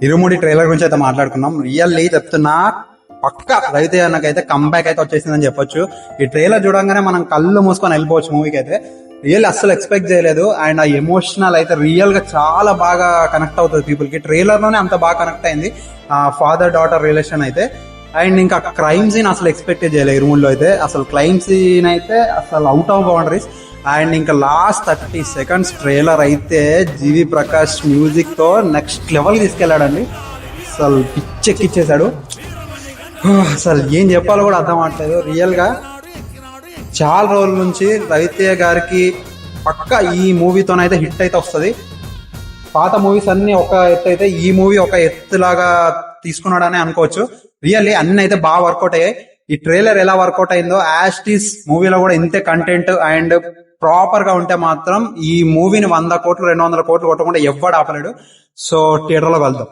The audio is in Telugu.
ఇరుముడి ట్రైలర్ గురించి అయితే మాట్లాడుకున్నాం. రియల్లీ చెప్తున్నా, పక్క రవితేజ అన్నకైతే కంబ్యాక్ అయితే వచ్చేసిందని చెప్పొచ్చు. ఈ ట్రైలర్ చూడంగానే మనం కళ్ళు మూసుకొని వెళ్ళిపోవచ్చు మూవీకి అయితే. రియల్ అస్సలు ఎక్స్పెక్ట్ చేయలేదు. అండ్ ఆ ఎమోషనల్ అయితే రియల్ గా చాలా బాగా కనెక్ట్ అవుతుంది పీపుల్ కి. ట్రైలర్ లోనే అంత బాగా కనెక్ట్ అయింది ఫాదర్ డాటర్ రిలేషన్ అయితే. అండ్ ఇంకా క్రైమ్ సీన్ అసలు ఎక్స్పెక్ట్ చేయలేదు ఇరుముల్లో అయితే. అసలు క్రైమ్ సీన్ అయితే అసలు అవుట్ ఆఫ్ బౌండరీస్. అండ్ ఇంకా లాస్ట్ 30 seconds ట్రైలర్ అయితే జీవి ప్రకాష్ మ్యూజిక్ తో నెక్స్ట్ లెవెల్ తీసుకెళ్లాడండి. అసలు పిచ్చెక్కిచ్చేశాడు. అసలు ఏం చెప్పాలో కూడా అర్థం అవట్లేదు. రియల్ గా చాలా రోజుల నుంచి రవితేజ గారికి పక్క ఈ మూవీతోనైతే హిట్ అయితే వస్తుంది. పాత మూవీస్ అన్ని ఒక ఎత్తు అయితే ఈ మూవీ ఒక ఎత్తులాగా తీసుకున్నాడని అనుకోవచ్చు. రియల్లీ అన్ని అయితే బాగా వర్కౌట్ అయ్యాయి. ఈ ట్రైలర్ ఎలా వర్కౌట్ అయిందో యాస్టీస్ మూవీలో కూడా ఇంతే కంటెంట్ అండ్ ప్రాపర్ గా ఉంటే మాత్రం ఈ మూవీని 100 కోట్లు 200 కోట్లు కొట్టకుండా ఎవ్వడు ఆపలేడు. సో థియేటర్ లో కలుద్దాం.